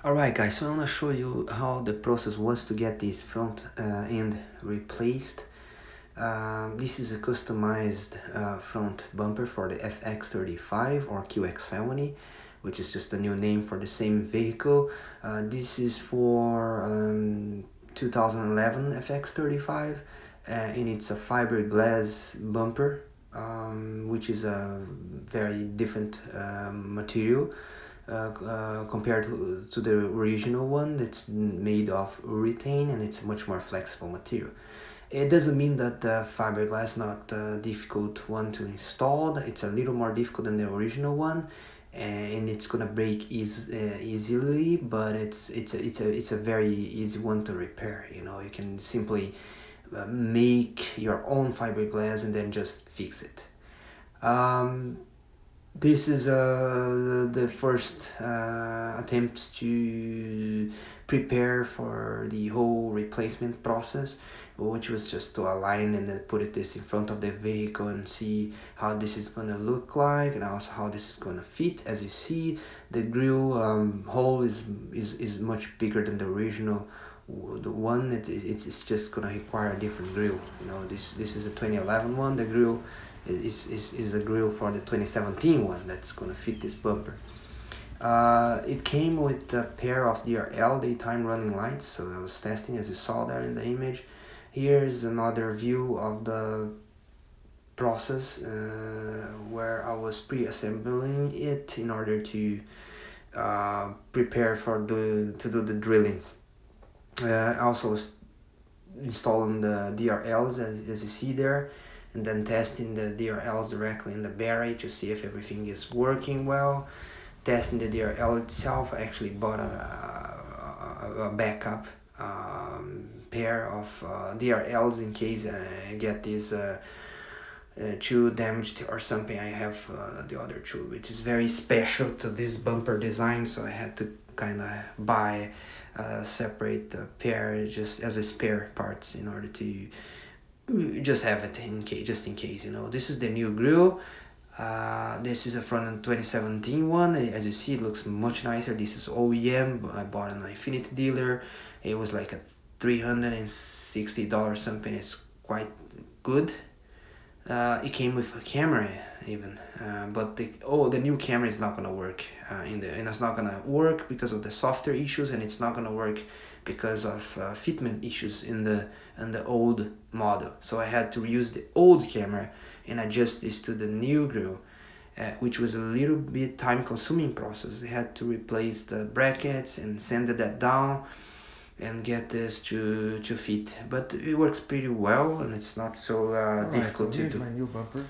Alright guys, so I want to show you how the process was to get this front end replaced. This is a customized front bumper for the FX35 or QX70, which is just a new name for the same vehicle. This is for 2011 FX35 and it's a fiberglass bumper, which is a very different material compared to the original one that's made of urethane, and it's a much more flexible material. It doesn't mean that the fiberglass not a difficult one to install. It's a little more difficult than the original one, and it's gonna break easily. But it's a very easy one to repair. You know, you can simply make your own fiberglass and then just fix it. This is the first attempts to prepare for the whole replacement process, which was just to align and then put this in front of the vehicle and see how this is gonna look like, and also how this is gonna fit. As you see, the grill hole is much bigger than the original. The one it's just gonna require a different grill. You know, this is a 2011 one. The grill is a grill for the 2017 one that's gonna fit this bumper. It came with a pair of DRL daytime running lights, so I was testing, as you saw there in the image. Here's another view of the process where I was pre-assembling it in order to prepare to do the drillings. I also was installing the DRLs as you see there, and then testing the DRLs directly in the battery to see if everything is working well. Testing the DRL itself, I actually bought a backup pair of DRLs in case I get this tool damaged or something. I have the other tool, which is very special to this bumper design, so I had to kind of buy a separate pair just as a spare parts in order to just have it in case, you know. This is the new grill. This is a front end 2017 one. As you see, it looks much nicer. This is OEM. I bought an Infiniti dealer. It was like a $360 something. It's quite good. It came with a camera even, but the new camera is not gonna work and it's not gonna work because of the software issues, and it's not gonna work because of fitment issues in the old model. So I had to use the old camera and adjust this to the new grill, which was a little bit time consuming process. I had to replace the brackets and sand that down and get this to fit, but it works pretty well and it's not so difficult to do. My new bumper,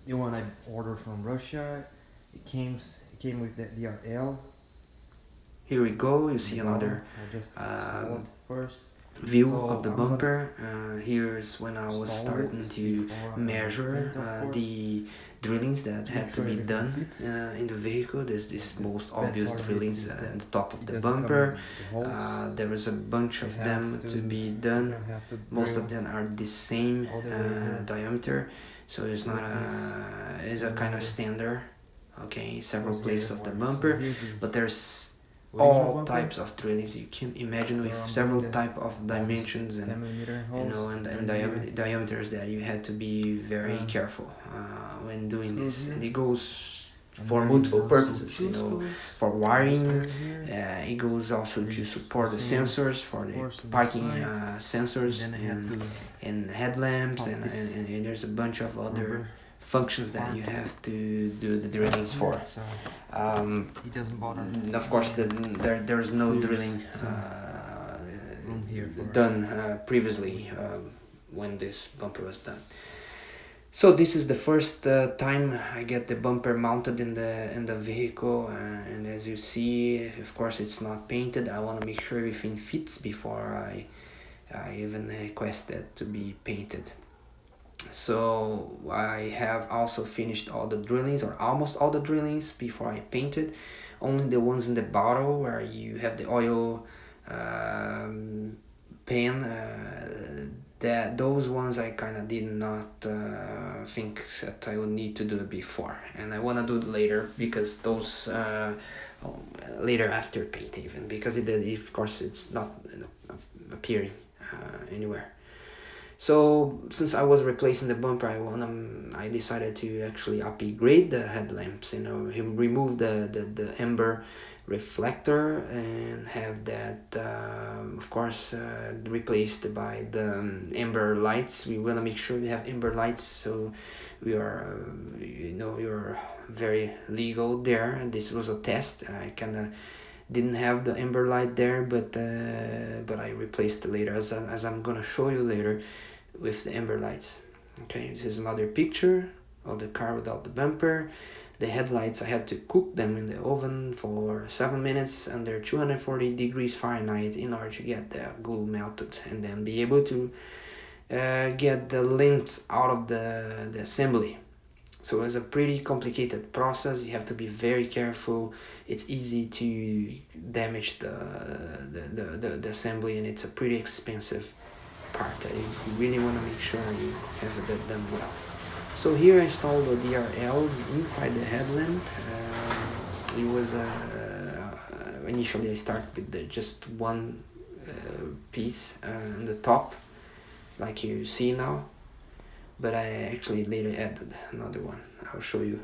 the one I ordered from Russia. It came with the DRL. Here we go. You see another first view of the bumper. Here's when I was starting to measure the drillings that had to be done in the vehicle. There's this most obvious drillings at the top of the bumper. There was a bunch of them to be done. Most of them are the same diameter, so it's not it's a kind of standard. Okay, several places of the bumper, but there's all types of drillings you can imagine, with several type of dimensions and diameters that you had to be very careful when doing this. And it goes for multiple purposes, you know, for wiring. It goes also to support the sensors, for the parking sensors and headlamps, and there's a bunch of other functions that you have to do the drillings for. He doesn't bother. Of course, there's no drilling done previously when this bumper was done. So this is the first time I get the bumper mounted in the vehicle, and as you see, of course, it's not painted. I want to make sure everything fits before I even request it to be painted. So I have also finished all the drillings, or almost all the drillings, before I painted. Only the ones in the bottle where you have the oil pan, that those ones I kind of did not think that I would need to do it before, and I want to do it later because those later after paint even, because of course it's not appearing anywhere. So since I was replacing the bumper, I decided to actually upgrade the headlamps. Remove the amber reflector and have that, of course, replaced by the amber lights. We want to make sure we have amber lights, so we are, you're very legal there. And this was a test. I kind of didn't have the amber light there, but I replaced it later, as I'm gonna show you later, with the amber lights. Okay, this is another picture of the car without the bumper. The headlights, I had to cook them in the oven for 7 minutes under 240 degrees Fahrenheit in order to get the glue melted and then be able to get the links out of the assembly. So it's a pretty complicated process. You have to be very careful. It's easy to damage the assembly, and it's a pretty expensive part. You really want to make sure you have that done well. So here I installed the DRLs inside the headlamp. It was initially I started with just one piece on the top, like you see now, but I actually later added another one. I'll show you.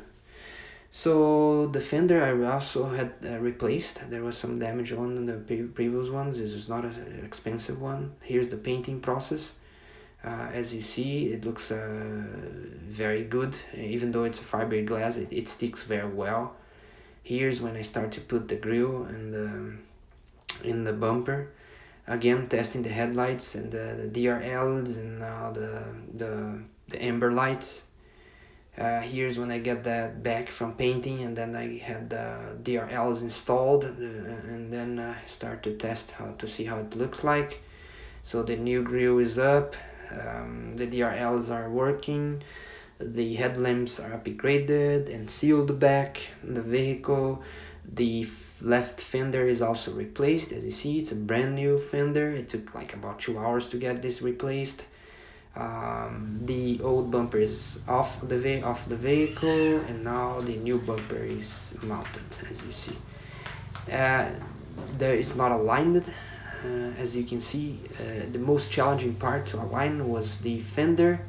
So the fender I also had replaced. There was some damage on the previous ones. This is not an expensive one. Here's the painting process. As you see, it looks very good. Even though it's a fiberglass, it sticks very well. Here's when I start to put the grill in the bumper. Again, testing the headlights and the DRLs and now the amber lights. Here's when I get that back from painting, and then I had the DRLs installed, and then I start to test to see how it looks like. So the new grill is up, the DRLs are working, the headlamps are upgraded and sealed back in the vehicle. The left fender is also replaced. As you see, it's a brand new fender. It took like about 2 hours to get this replaced. The old bumper is off the vehicle, and now the new bumper is mounted, as you see. There is not aligned, as you can see. The most challenging part to align was the fender.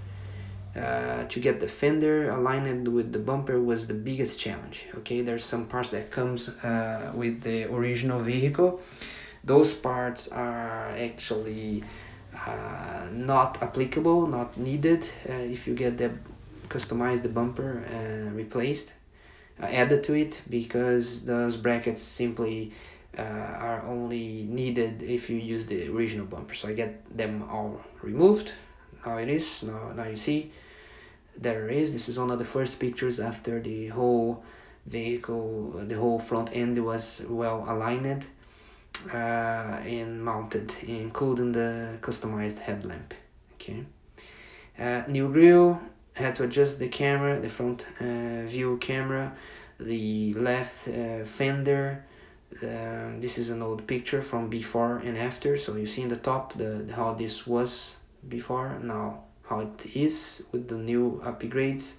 To get the fender aligned with the bumper was the biggest challenge. Okay, there's some parts that comes with the original vehicle. Those parts are actually not applicable, not needed if you get the customized bumper replaced, added to it, because those brackets simply are only needed if you use the original bumper. So I get them all removed. Now it is, now you see, there it is. This is one of the first pictures after the whole vehicle, the whole front end was well aligned and mounted, including the customized headlamp. Okay. New grill, had to adjust the camera, the front view camera, the left fender. This is an old picture from before and after. So you see in the top how this was before, now how it is with the new upgrades.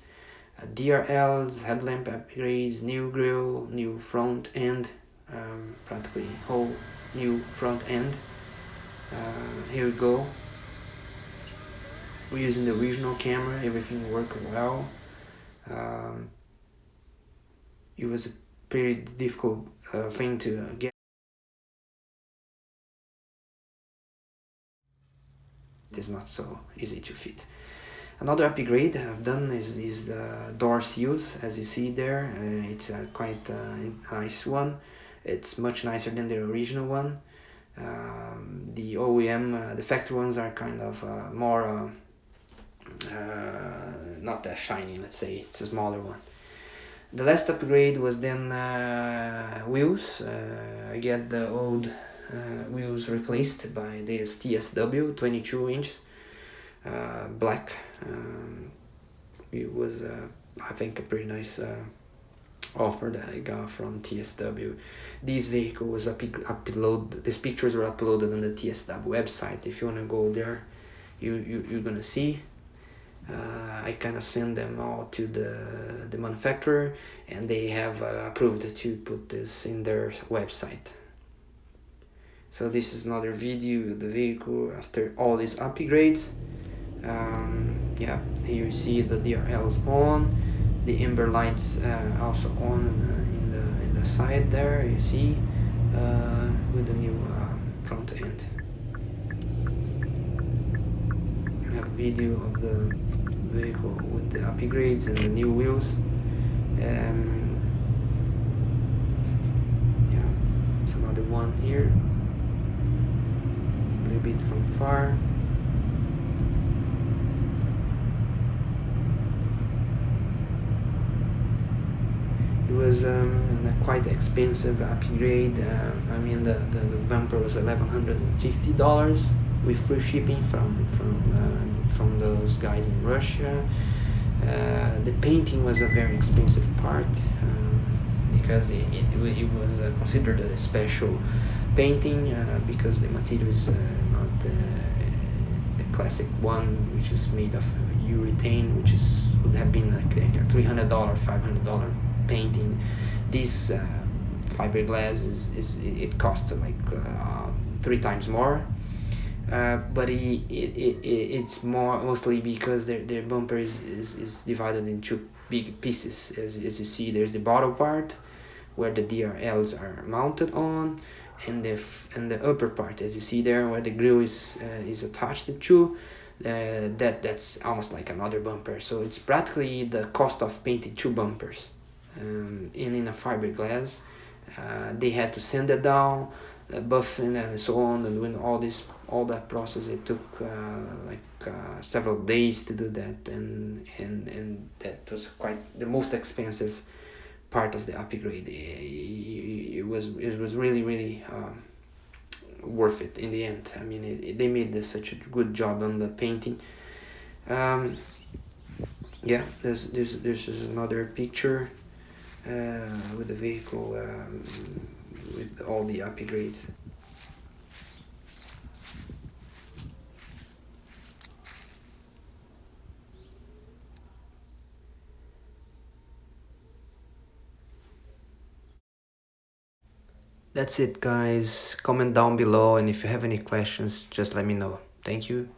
DRLs, headlamp upgrades, new grill, new front end, practically whole new front end. Here we go. We're using the original camera, everything worked well. It was a pretty difficult thing to get. It's not so easy to fit. Another upgrade I've done is the door seals, as you see there. It's quite a nice one. It's much nicer than the original one. The OEM, the factory ones are kind of more not that shiny, let's say. It's a smaller one. The last upgrade was then wheels. I get the old wheels replaced by this TSW 22 inches black. It was I think a pretty nice offer that I got from TSW. This vehicle was these pictures were uploaded on the TSW website. If you want to go there, you're gonna see. I kind of send them all to the manufacturer, and they have approved to put this in their website. So this is another video of the vehicle after all these upgrades. Yeah, here you see the DRLs on, the amber lights also on in the side there. You see with the new front end. We have a video of the vehicle with the upgrades and the new wheels. Yeah, it's another one here. A little bit from far. It was a quite expensive upgrade. I mean, the bumper was $1,150 with free shipping from those guys in Russia. The painting was a very expensive part because it was considered a special painting because the material is not the classic one, which is made of urethane, which would have been like a $300, $500 painting. This fiberglass it costs like 3 times more. But it's mostly because their bumper is divided in two big pieces. As you see, there's the bottom part where the DRLs are mounted on, and the upper part, as you see there, where the grill is attached to. That's almost like another bumper. So it's practically the cost of painting two bumpers. In a fiberglass, they had to sand it down, buffing and so on, and when all that process, it took several days to do that, and that was quite the most expensive part of the upgrade. It was really worth it in the end. I mean, they made such a good job on the painting. Yeah, this is another picture with the vehicle with all the upgrades. That's it, guys. Comment down below, and if you have any questions, just let me know. Thank you.